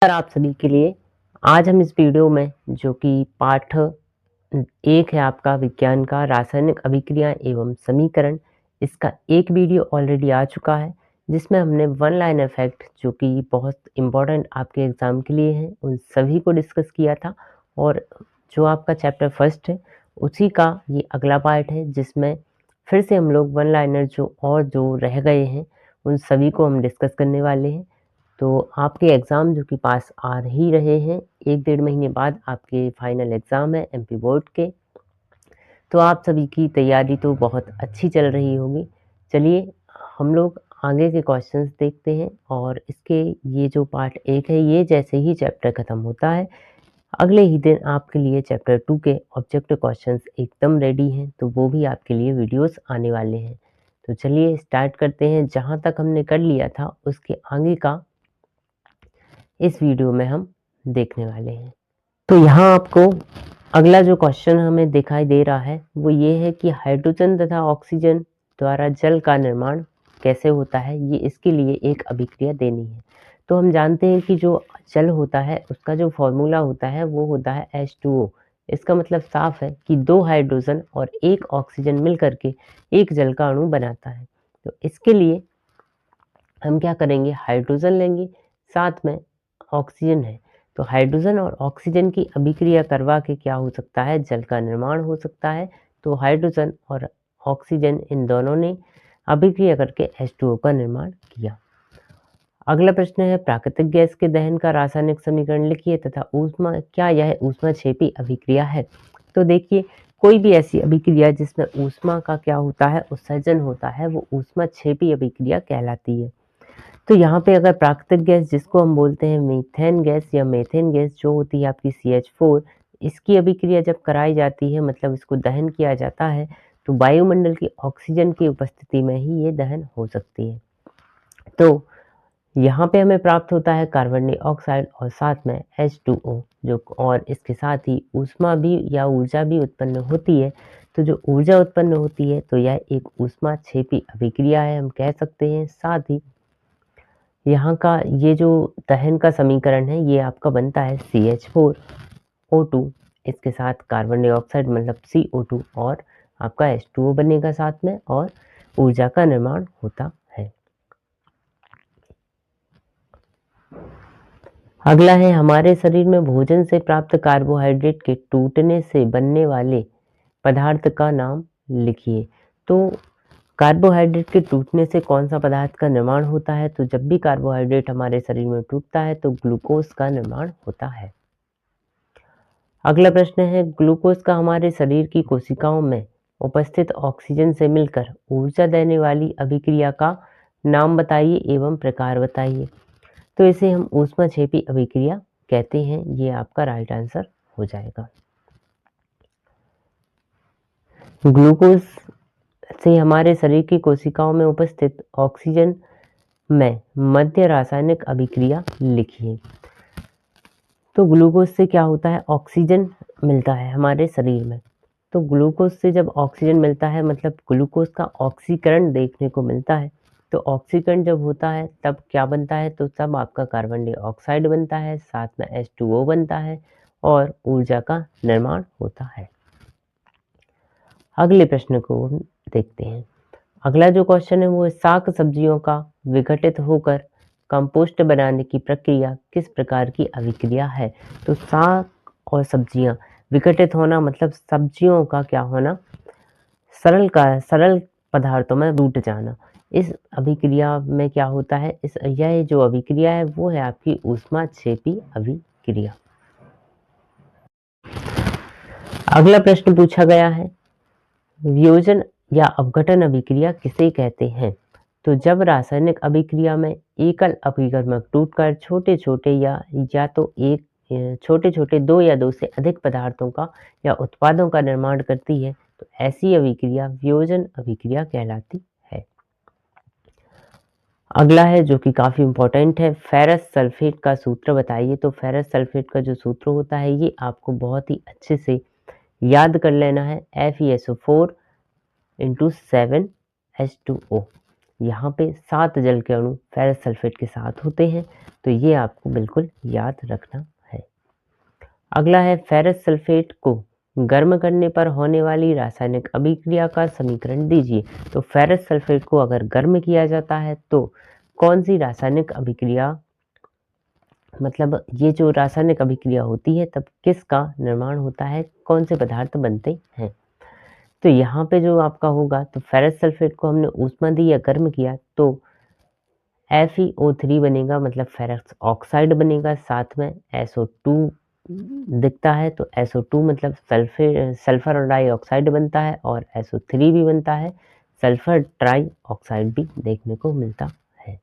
Sir आप सभी के लिए आज हम इस वीडियो में जो कि पाठ 1 है आपका विज्ञान का रासायनिक अभिक्रिया एवं समीकरण, इसका एक वीडियो ऑलरेडी आ चुका है जिसमें हमने वन लाइनर फैक्ट जो कि बहुत इम्पोर्टेंट आपके एग्ज़ाम के लिए हैं उन सभी को डिस्कस किया था। और जो आपका चैप्टर फर्स्ट है उसी का ये अगला पार्ट है जिसमें फिर से हम लोग वन लाइनर जो रह गए हैं उन सभी को हम डिस्कस करने वाले हैं। तो आपके एग्ज़ाम जो कि पास आ ही रहे हैं, 1 डेढ़ महीने बाद आपके फाइनल एग्ज़ाम है एमपी बोर्ड के। तो आप सभी की तैयारी तो बहुत अच्छी चल रही होगी। चलिए हम लोग आगे के क्वेश्चंस देखते हैं और इसके ये जो पार्ट 1 है ये जैसे ही चैप्टर ख़त्म होता है, अगले ही दिन आपके लिए चैप्टर 2 के ऑब्जेक्टिव क्वेश्चंस एकदम रेडी हैं, तो वो भी आपके लिए वीडियोज़ आने वाले हैं। तो चलिए स्टार्ट करते हैं, जहाँ तक हमने कर लिया था उसके आगे का इस वीडियो में हम देखने वाले हैं। तो यहाँ आपको अगला जो क्वेश्चन हमें दिखाई दे रहा है वो ये है कि हाइड्रोजन तथा ऑक्सीजन द्वारा जल का निर्माण कैसे होता है, ये इसके लिए एक अभिक्रिया देनी है। तो हम जानते हैं कि जो जल होता है उसका जो फॉर्मूला होता है वो होता है H2O। इसका मतलब साफ है कि 2 हाइड्रोजन और 1 ऑक्सीजन मिल करके एक जल का अणु बनाता है। तो इसके लिए हम क्या करेंगे, हाइड्रोजन लेंगे, साथ में ऑक्सीजन है, तो हाइड्रोजन और ऑक्सीजन की अभिक्रिया करवा के क्या हो सकता है, जल का निर्माण हो सकता है। तो हाइड्रोजन और ऑक्सीजन इन दोनों ने अभिक्रिया करके H2O का निर्माण किया। अगला प्रश्न है, प्राकृतिक गैस के दहन का रासायनिक समीकरण लिखिए तथा ऊष्मा, क्या यह ऊष्माक्षेपी अभिक्रिया है। तो देखिए कोई भी ऐसी अभिक्रिया जिसमें ऊष्मा का क्या होता है, उत्सर्जन होता है, वो ऊष्माक्षेपी अभिक्रिया कहलाती है। तो यहाँ पे अगर प्राकृतिक गैस जिसको हम बोलते हैं मीथेन गैस या मेथेन गैस जो होती है आपकी CH4, इसकी अभिक्रिया जब कराई जाती है मतलब इसको दहन किया जाता है तो वायुमंडल की ऑक्सीजन की उपस्थिति में ही ये दहन हो सकती है। तो यहाँ पे हमें प्राप्त होता है कार्बन डाइऑक्साइड और साथ में H2O जो, और इसके साथ ही ऊष्मा भी या ऊर्जा भी उत्पन्न होती है। तो जो ऊर्जा उत्पन्न होती है तो यह एक ऊष्माक्षेपी अभिक्रिया है हम कह सकते हैं। साथ ही यहाँ का ये जो दहन का समीकरण है ये आपका बनता है CH4O2, इसके साथ कार्बन डाइऑक्साइड मतलब CO2 और आपका H2O बनेगा साथ में और ऊर्जा का निर्माण होता है। अगला है, हमारे शरीर में भोजन से प्राप्त कार्बोहाइड्रेट के टूटने से बनने वाले पदार्थ का नाम लिखिए। तो कार्बोहाइड्रेट के टूटने से कौन सा पदार्थ का निर्माण होता है, तो जब भी कार्बोहाइड्रेट हमारे शरीर में टूटता है तो ग्लूकोज का निर्माण होता है। अगला प्रश्न है, ग्लूकोज का हमारे शरीर की कोशिकाओं में उपस्थित ऑक्सीजन से मिलकर ऊर्जा देने वाली अभिक्रिया का नाम बताइए एवं प्रकार बताइए। तो इसे हम ऊष्माक्षेपी अभिक्रिया कहते हैं, ये आपका राइट आंसर हो जाएगा। ग्लूकोज से हमारे शरीर की कोशिकाओं में उपस्थित ऑक्सीजन में मध्य रासायनिक अभिक्रिया लिखिए। तो ग्लूकोज से क्या होता है, ऑक्सीजन मिलता है हमारे शरीर में। तो ग्लूकोज से जब ऑक्सीजन मिलता है मतलब ग्लूकोज का ऑक्सीकरण देखने को मिलता है। तो ऑक्सीकरण जब होता है तब क्या बनता है, तो तब आपका कार्बन डाइऑक्साइड बनता है, साथ में H2O बनता है और ऊर्जा का निर्माण होता है। अगले प्रश्न को हम देखते हैं। अगला जो क्वेश्चन है वो शाक सब्जियों का विघटित होकर कंपोस्ट बनाने की प्रक्रिया किस प्रकार की अभिक्रिया है। तो शाक और सब्जियां विघटित होना मतलब सब्जियों का क्या होना, सरल पदार्थों में टूट जाना। इस अभिक्रिया में क्या होता है, यह जो अभिक्रिया है वो है आपकी ऊष्माक्षेपी अभिक्रिया। अगला प्रश्न पूछा गया है, वियोजन या अपघटन अभिक्रिया किसे कहते हैं। तो जब रासायनिक अभिक्रिया में एकल अभिकर्मक टूटकर छोटे छोटे 2 या 2 से अधिक पदार्थों का या उत्पादों का निर्माण करती है तो ऐसी अभिक्रिया वियोजन अभिक्रिया कहलाती है। अगला है जो कि काफी इंपॉर्टेंट है, फेरस सल्फेट का सूत्र बताइए। तो फेरस सल्फेट का जो सूत्र होता है ये आपको बहुत ही अच्छे से याद कर लेना है, FeSO4 × 7H2O। यहाँ पे 7 जल के अणु फेरस सल्फेट के साथ होते हैं, तो ये आपको बिल्कुल याद रखना है। अगला है फेरस सल्फेट को गर्म करने पर होने वाली रासायनिक अभिक्रिया का समीकरण दीजिए। तो फेरस सल्फेट को अगर गर्म किया जाता है तो कौन सी रासायनिक अभिक्रिया, मतलब ये जो रासायनिक अभिक्रिया होती है तब किसका निर्माण होता है, कौन से पदार्थ बनते हैं। तो यहाँ पे जो आपका होगा, तो फेरस सल्फेट को हमने ऊष्मा दी या गर्म किया तो FeO3 बनेगा, मतलब फेरस ऑक्साइड बनेगा, साथ में SO2 दिखता है तो SO2 मतलब सल्फर डाइऑक्साइड बनता है, और SO3 भी बनता है, सल्फर ट्राई ऑक्साइड भी देखने को मिलता है।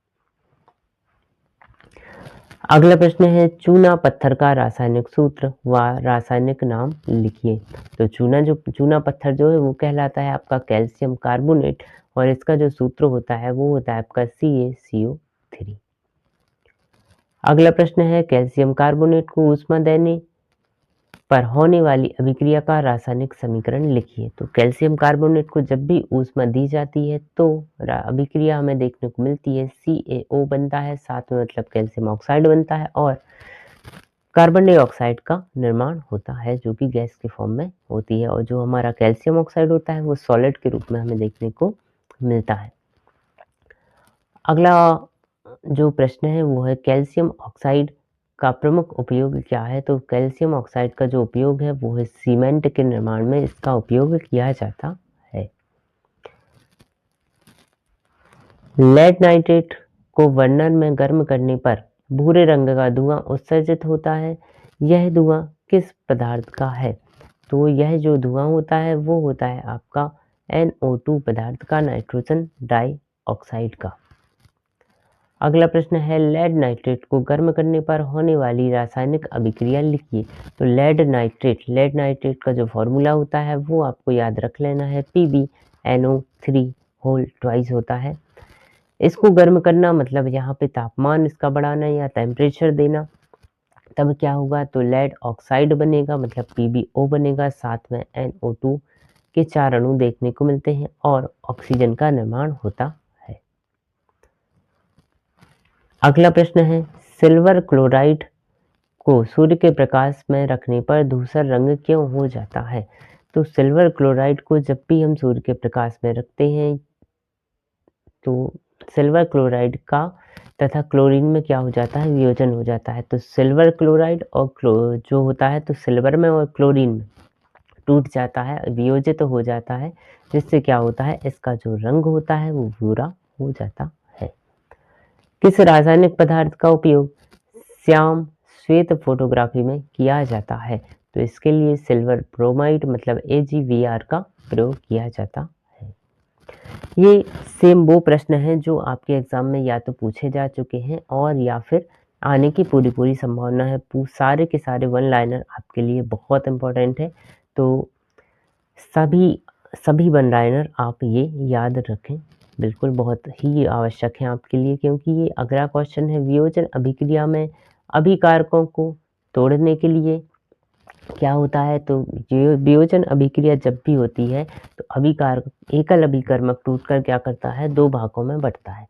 अगला प्रश्न है चूना पत्थर का रासायनिक सूत्र व रासायनिक नाम लिखिए। तो चूना पत्थर जो है वो कहलाता है आपका कैल्शियम कार्बोनेट, और इसका जो सूत्र होता है वो होता है आपका CaCO3। अगला प्रश्न है कैल्शियम कार्बोनेट को ऊष्मा देने पर होने वाली अभिक्रिया का रासायनिक समीकरण लिखिए। तो कैल्शियम कार्बोनेट को जब भी ऊष्मा दी जाती है तो अभिक्रिया हमें देखने को मिलती है, CaO बनता है, साथ में मतलब कैल्शियम ऑक्साइड बनता है और कार्बन डाइऑक्साइड का निर्माण होता है जो कि गैस के फॉर्म में होती है, और जो हमारा कैल्शियम ऑक्साइड होता है वो सॉलिड के रूप में हमें देखने को मिलता है। अगला जो प्रश्न है वो है कैल्शियम ऑक्साइड का प्रमुख उपयोग क्या है। तो कैल्शियम ऑक्साइड का जो उपयोग है वो है सीमेंट के निर्माण में इसका उपयोग किया जाता है। लेड नाइट्रेट को बर्नर में गर्म करने पर भूरे रंग का धुआं उत्सर्जित होता है, यह धुआं किस पदार्थ का है। तो यह जो धुआं होता है वो होता है आपका NO2 पदार्थ का, नाइट्रोजन डाइऑक्साइड का। अगला प्रश्न है लेड नाइट्रेट को गर्म करने पर होने वाली रासायनिक अभिक्रिया लिखिए। तो लेड नाइट्रेट का जो फॉर्मूला होता है वो आपको याद रख लेना है, PbNO3 होल ट्वाइस होता है। इसको गर्म करना मतलब यहाँ पे तापमान इसका बढ़ाना या टेम्परेचर देना, तब क्या होगा, तो लेड ऑक्साइड बनेगा, मतलब PbO बनेगा, साथ में NO2 के 4 अणु देखने को मिलते हैं और ऑक्सीजन का निर्माण होता है। अगला प्रश्न है सिल्वर क्लोराइड को सूर्य के प्रकाश में रखने पर धूसर रंग क्यों हो जाता है। तो सिल्वर क्लोराइड को जब भी हम सूर्य के प्रकाश में रखते हैं तो सिल्वर क्लोराइड का तथा क्लोरीन में क्या हो जाता है, वियोजन हो जाता है। तो सिल्वर क्लोराइड और जो होता है तो सिल्वर में और क्लोरीन में टूट जाता है, वियोजित तो हो जाता है, जिससे क्या होता है, इसका जो रंग होता है वो भूरा हो जाता है। किस रासायनिक पदार्थ का उपयोग श्याम श्वेत फोटोग्राफी में किया जाता है। तो इसके लिए सिल्वर ब्रोमाइड मतलब AgVr का प्रयोग किया जाता है। ये सेम वो प्रश्न हैं जो आपके एग्जाम में या तो पूछे जा चुके हैं और या फिर आने की पूरी संभावना है। सारे के सारे वन लाइनर आपके लिए बहुत इंपॉर्टेंट है, तो सभी वन लाइनर आप ये याद रखें, बिल्कुल बहुत ही आवश्यक है आपके लिए, क्योंकि ये अगला क्वेश्चन है वियोजन अभिक्रिया में अभिकारकों को तोड़ने के लिए क्या होता है। तो ये वियोजन अभिक्रिया जब भी होती है तो एकल अभिकर्मक टूटकर क्या करता है, 2 भागों में बंटता है।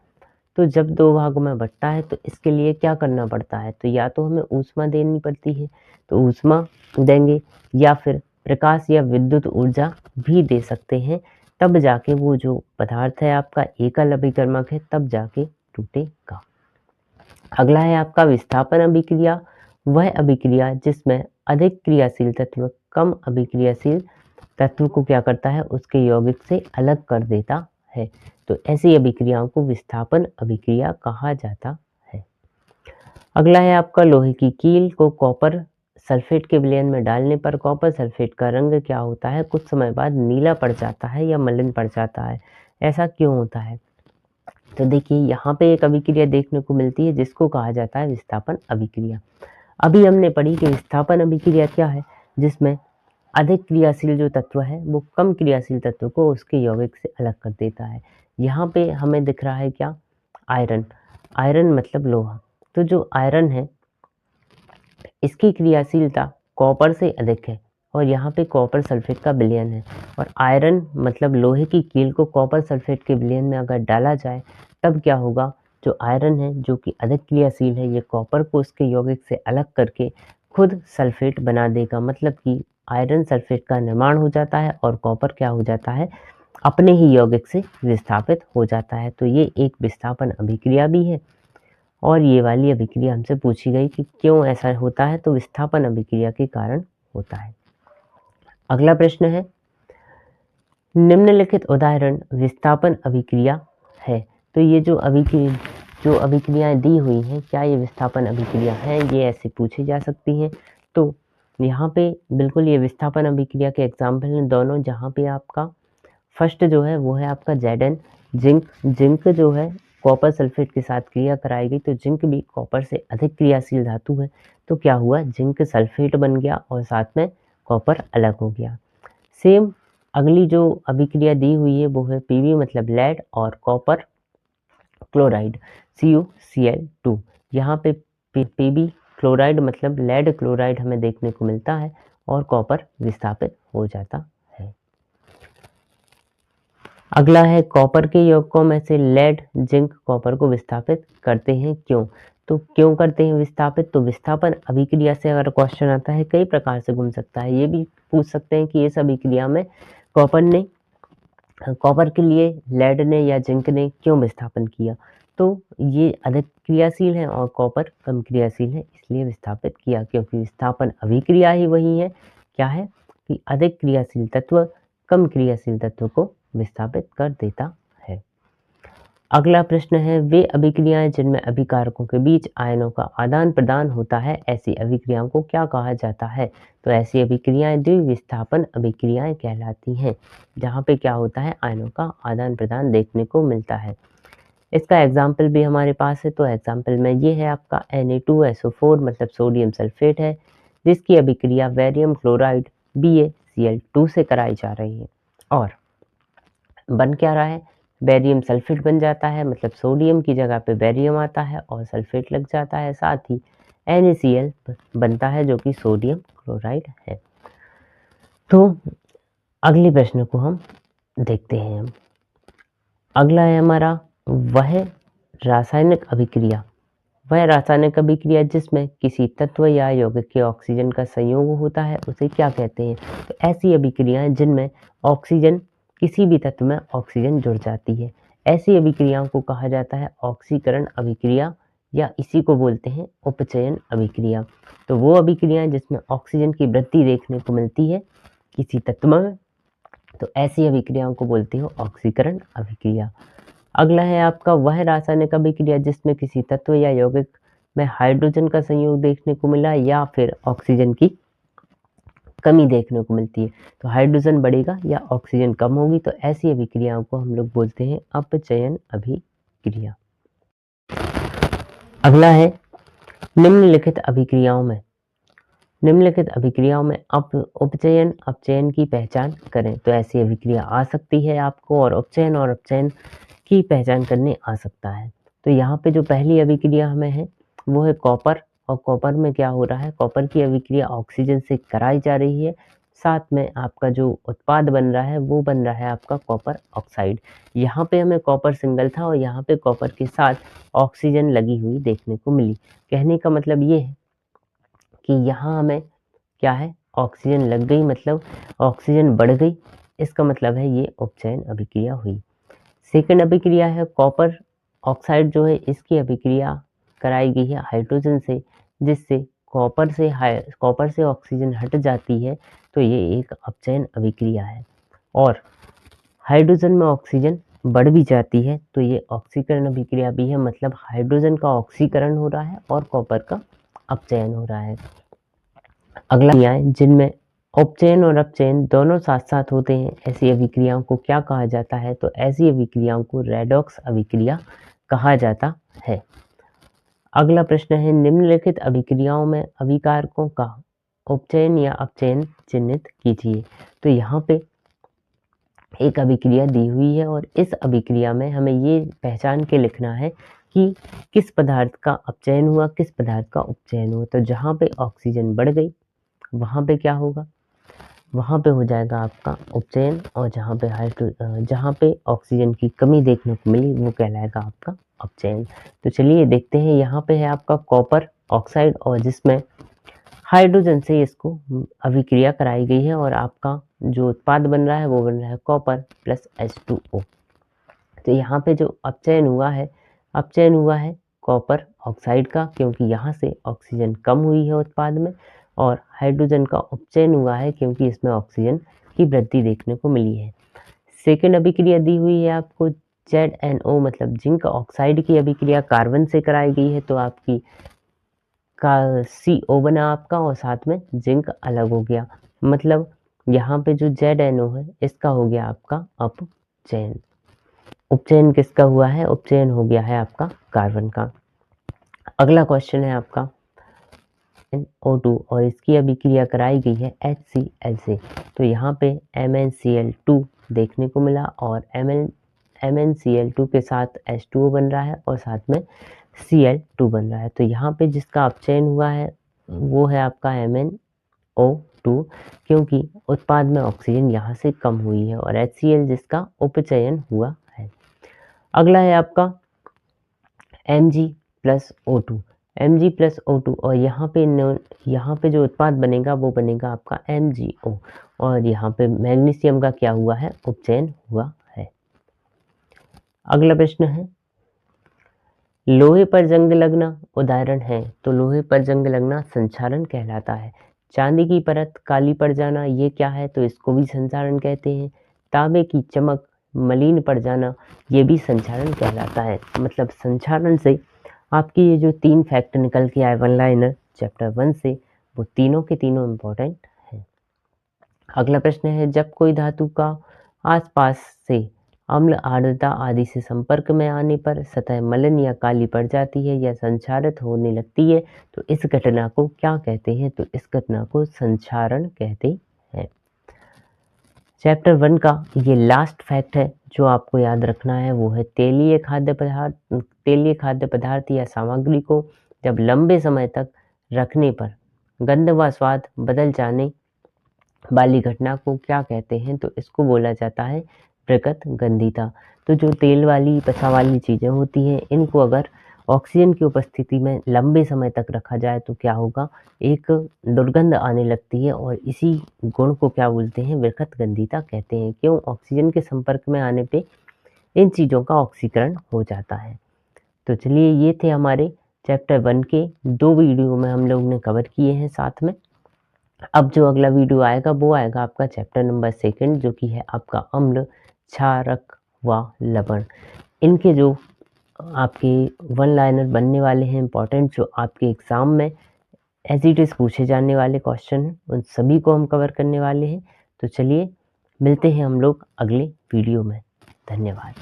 तो जब 2 भागों में बंटता है तो इसके लिए क्या करना पड़ता है, तो या तो हमें ऊष्मा देनी पड़ती है, तो ऊष्मा देंगे, या फिर प्रकाश या विद्युत ऊर्जा भी दे सकते हैं, तब जाके वो जो पदार्थ है आपका एकल अभिकर्मक है तब जाके टूटेगा। अगला है आपका विस्थापन अभिक्रिया, वह अभिक्रिया जिसमें अधिक क्रियाशील तत्व कम अभिक्रियाशील तत्व को क्या करता है, उसके यौगिक से अलग कर देता है। तो ऐसी अभिक्रियाओं को विस्थापन अभिक्रिया कहा जाता है। अगला है आपका लोहे की कील को कॉपर सल्फेट के विलयन में डालने पर कॉपर सल्फेट का रंग क्या होता है, कुछ समय बाद नीला पड़ जाता है या मलिन पड़ जाता है, ऐसा क्यों होता है। तो देखिए यहाँ पे एक अभिक्रिया देखने को मिलती है जिसको कहा जाता है विस्थापन अभिक्रिया। अभी हमने पढ़ी कि विस्थापन अभिक्रिया क्या है, जिसमें अधिक क्रियाशील जो तत्व है वो कम क्रियाशील तत्व को उसके यौगिक से अलग कर देता है। यहाँ पे हमें दिख रहा है क्या, आयरन मतलब लोहा। तो जो आयरन है इसकी क्रियाशीलता कॉपर से अधिक है, और यहाँ पे कॉपर सल्फेट का विलयन है। और आयरन मतलब लोहे की कील को कॉपर सल्फेट के विलयन में अगर डाला जाए तब क्या होगा, जो आयरन है जो कि अधिक क्रियाशील है, ये कॉपर को उसके यौगिक से अलग करके खुद सल्फेट बना देगा। मतलब कि आयरन सल्फेट का निर्माण हो जाता है और कॉपर क्या हो जाता है, अपने ही यौगिक से विस्थापित हो जाता है। तो ये एक विस्थापन अभिक्रिया भी है। और ये वाली अभिक्रिया हमसे पूछी गई कि क्यों ऐसा होता है, तो विस्थापन अभिक्रिया के कारण होता है। अगला प्रश्न है, निम्नलिखित उदाहरण विस्थापन अभिक्रिया है। तो ये जो अभिक्रियाएं दी हुई हैं, क्या ये विस्थापन अभिक्रिया हैं, ये ऐसे पूछी जा सकती हैं। तो यहाँ पे बिल्कुल ये विस्थापन अभिक्रिया के एग्जाम्पल हैं दोनों, जहाँ पे आपका फर्स्ट जो है वो है आपका Zn जिंक जो है कॉपर सल्फेट के साथ क्रिया कराई गई, तो जिंक भी कॉपर से अधिक क्रियाशील धातु है। तो क्या हुआ, जिंक सल्फेट बन गया और साथ में कॉपर अलग हो गया। सेम अगली जो अभिक्रिया दी हुई है वो है Pb मतलब लेड और कॉपर क्लोराइड CuCl2। यहाँ पे Pb क्लोराइड मतलब लेड क्लोराइड हमें देखने को मिलता है और कॉपर विस्थापित हो जाता है। अगला है, कॉपर के यौगिकों में से लेड जिंक कॉपर को विस्थापित करते हैं, क्यों? तो क्यों करते हैं विस्थापित, तो विस्थापन अभिक्रिया से अगर क्वेश्चन आता है कई प्रकार से घूम सकता है। ये भी पूछ सकते हैं कि इस अभिक्रिया में कॉपर के लिए लेड ने या जिंक ने क्यों विस्थापन किया। तो ये अधिक क्रियाशील है और कॉपर कम क्रियाशील है, इसलिए विस्थापित किया, क्योंकि विस्थापन अभिक्रिया ही वही है, क्या है कि अधिक क्रियाशील तत्व कम क्रियाशील तत्व को विस्थापित कर देता है। अगला प्रश्न है, वे अभिक्रियाएं जिनमें अभिकारकों के बीच आयनों का आदान प्रदान होता है, ऐसी अभिक्रियाओं को क्या कहा जाता है? तो ऐसी अभिक्रियाएं द्विविस्थापन अभिक्रियाएं कहलाती हैं, जहाँ पे क्या होता है, आयनों का आदान प्रदान देखने को मिलता है। इसका एग्जाम्पल भी हमारे पास है। तो एग्जाम्पल में ये है आपका Na2SO4 मतलब सोडियम सल्फेट है, जिसकी अभिक्रिया बेरियम क्लोराइड BaCl2 से कराई जा रही है। और बन क्या रहा है, बेरियम सल्फेट बन जाता है, मतलब सोडियम की जगह पे बेरियम आता है और सल्फेट लग जाता है, साथ ही NaCl बनता है जो कि सोडियम क्लोराइड है। तो अगले प्रश्न को हम देखते हैं। अगला है हमारा, वह रासायनिक अभिक्रिया जिसमें किसी तत्व या यौगिक के ऑक्सीजन का संयोग होता है, उसे क्या कहते हैं? तो ऐसी अभिक्रियाएं जिनमें ऑक्सीजन किसी भी तत्व में ऑक्सीजन जुड़ जाती है, ऐसी अभिक्रियाओं को कहा जाता है ऑक्सीकरण अभिक्रिया, या इसी को बोलते हैं उपचयन अभिक्रिया। तो वो अभिक्रियाएं जिसमें ऑक्सीजन की वृद्धि देखने को मिलती है किसी तत्व में, तो ऐसी अभिक्रियाओं को बोलते हो ऑक्सीकरण अभिक्रिया। अगला है आपका, वह रासायनिक अभिक्रिया जिसमें किसी तत्व या यौगिक में हाइड्रोजन का संयोग देखने को मिला या फिर ऑक्सीजन की कमी देखने को मिलती है। तो हाइड्रोजन बढ़ेगा या ऑक्सीजन कम होगी, तो ऐसी अभिक्रियाओं को हम लोग बोलते हैं अपचयन अभिक्रिया। अगला है, निम्नलिखित अभिक्रियाओं में उपचयन अपचयन की पहचान करें। तो ऐसी अभिक्रिया आ सकती है आपको, और अपचयन की पहचान करने आ सकता है। तो यहाँ पे जो पहली अभिक्रिया हमें है वो है कॉपर, और कॉपर में क्या हो रहा है, कॉपर की अभिक्रिया ऑक्सीजन से कराई जा रही है, साथ में आपका जो उत्पाद बन रहा है वो बन रहा है आपका कॉपर ऑक्साइड। यहाँ पे हमें कॉपर सिंगल था और यहाँ पे कॉपर के साथ ऑक्सीजन लगी हुई देखने को मिली। कहने का मतलब ये है कि यहाँ हमें क्या है, ऑक्सीजन लग गई, मतलब ऑक्सीजन बढ़ गई, इसका मतलब है ये उपचयन अभिक्रिया हुई। सेकंड अभिक्रिया है कॉपर ऑक्साइड जो है, इसकी अभिक्रिया कराई गई है हाइड्रोजन से, जिससे कॉपर से ऑक्सीजन हट जाती है, तो ये एक अपचयन अभिक्रिया है। और हाइड्रोजन में ऑक्सीजन बढ़ भी जाती है, तो ये ऑक्सीकरण अभिक्रिया भी है, मतलब हाइड्रोजन का ऑक्सीकरण हो रहा है और कॉपर का अपचयन हो रहा है। अगला है, जिनमें उपचयन और अपचयन दोनों साथ साथ होते हैं, ऐसी अभिक्रियाओं को क्या कहा जाता है? तो ऐसी अभिक्रियाओं को रेडॉक्स अभिक्रिया कहा जाता है। अगला प्रश्न है, निम्नलिखित अभिक्रियाओं में अभिकारकों का उपचयन या अपचयन चिन्हित कीजिए। तो यहाँ पे एक अभिक्रिया दी हुई है और इस अभिक्रिया में हमें ये पहचान के लिखना है कि किस पदार्थ का अपचयन हुआ, किस पदार्थ का उपचयन हुआ। तो जहाँ पे ऑक्सीजन बढ़ गई वहाँ पे क्या होगा, वहाँ पे हो जाएगा आपका उपचयन, और जहाँ पे ऑक्सीजन की कमी देखने को मिली वो कहलाएगा आपका अपचयन। तो चलिए देखते हैं, यहाँ पे है आपका कॉपर ऑक्साइड, और जिसमें हाइड्रोजन से इसको अभिक्रिया कराई गई है, और आपका जो उत्पाद बन रहा है वो बन रहा है कॉपर प्लस H2O। तो यहाँ पे जो अपचयन हुआ है कॉपर ऑक्साइड का, क्योंकि यहाँ से ऑक्सीजन कम हुई है उत्पाद में, और हाइड्रोजन का उपचयन हुआ है क्योंकि इसमें ऑक्सीजन की वृद्धि देखने को मिली है। सेकेंड अभिक्रिया दी हुई है आपको ZnO, मतलब जिंक ऑक्साइड की अभिक्रिया कार्बन से कराई गई है, तो आपकी का CO बना आपका, और साथ में जिंक अलग हो गया। मतलब यहाँ पे जो ZnO है इसका हो गया आपका अपचयन। उपचयन किसका हुआ है? उपचयन हो गया है आपका कार्बन का। अगला क्वेश्चन है आपका NO2, और इसकी अभिक्रिया कराई गई है HCl से। तो यहाँ पे MnCl2 देखने को मिला, और MnCl2 के साथ H2O बन रहा है, और साथ में Cl2 बन रहा है। तो यहाँ पे जिसका अपचयन हुआ है वो है आपका MnO2, क्योंकि उत्पाद में ऑक्सीजन यहाँ से कम हुई है, और HCl जिसका उपचयन हुआ है। अगला है आपका Mg+O2, Mg+O2, और यहाँ पे जो उत्पाद बनेगा वो बनेगा आपका MgO, और यहाँ पे मैग्नीशियम का क्या हुआ है? उपचयन हुआ है। अगला प्रश्न है, लोहे पर जंग लगना उदाहरण है। तो लोहे पर जंग लगना संक्षारण कहलाता है। चांदी की परत काली पड़ जाना, ये क्या है? तो इसको भी संक्षारण कहते हैं। तांबे की चमक मलिन पड़ जाना, ये भी संक्षारण कहलाता है। मतलब संक्षारण से आपकी ये जो 3 फैक्ट निकल के आए वन लाइनर चैप्टर 1 से, वो तीनों के तीनों इम्पोर्टेंट हैं। अगला प्रश्न है, जब कोई धातु का आसपास से अम्ल, आर्द्रता आदि से संपर्क में आने पर सतह मलिन या काली पड़ जाती है या संक्षारित होने लगती है, तो इस घटना को क्या कहते हैं? तो इस घटना को संक्षारण कहते हैं। चैप्टर 1 का ये लास्ट फैक्ट है जो आपको याद रखना है, वो है तेलीय खाद्य पदार्थ या सामग्री को जब लंबे समय तक रखने पर गंध व स्वाद बदल जाने वाली घटना को क्या कहते हैं? तो इसको बोला जाता है प्रकृत गंधिता। तो जो तेल वाली वसा वाली चीज़ें होती हैं, इनको अगर ऑक्सीजन की उपस्थिति में लंबे समय तक रखा जाए तो क्या होगा? एक दुर्गंध आने लगती है, और इसी गुण को क्या बोलते हैं? विकृत गंधिता कहते हैं। क्यों? ऑक्सीजन के संपर्क में आने पे इन चीज़ों का ऑक्सीकरण हो जाता है। तो चलिए, ये थे हमारे चैप्टर 1 के 2 वीडियो में हम लोग ने कवर किए हैं साथ में। अब जो अगला वीडियो आएगा वो आएगा आपका चैप्टर नंबर 2, जो कि है आपका अम्ल, क्षारक व लवण। इनके जो आपके वन लाइनर बनने वाले हैं इंपॉर्टेंट, जो आपके एग्ज़ाम में एज इट इज़ पूछे जाने वाले क्वेश्चन हैं, उन सभी को हम कवर करने वाले हैं। तो चलिए, मिलते हैं हम लोग अगले वीडियो में। धन्यवाद।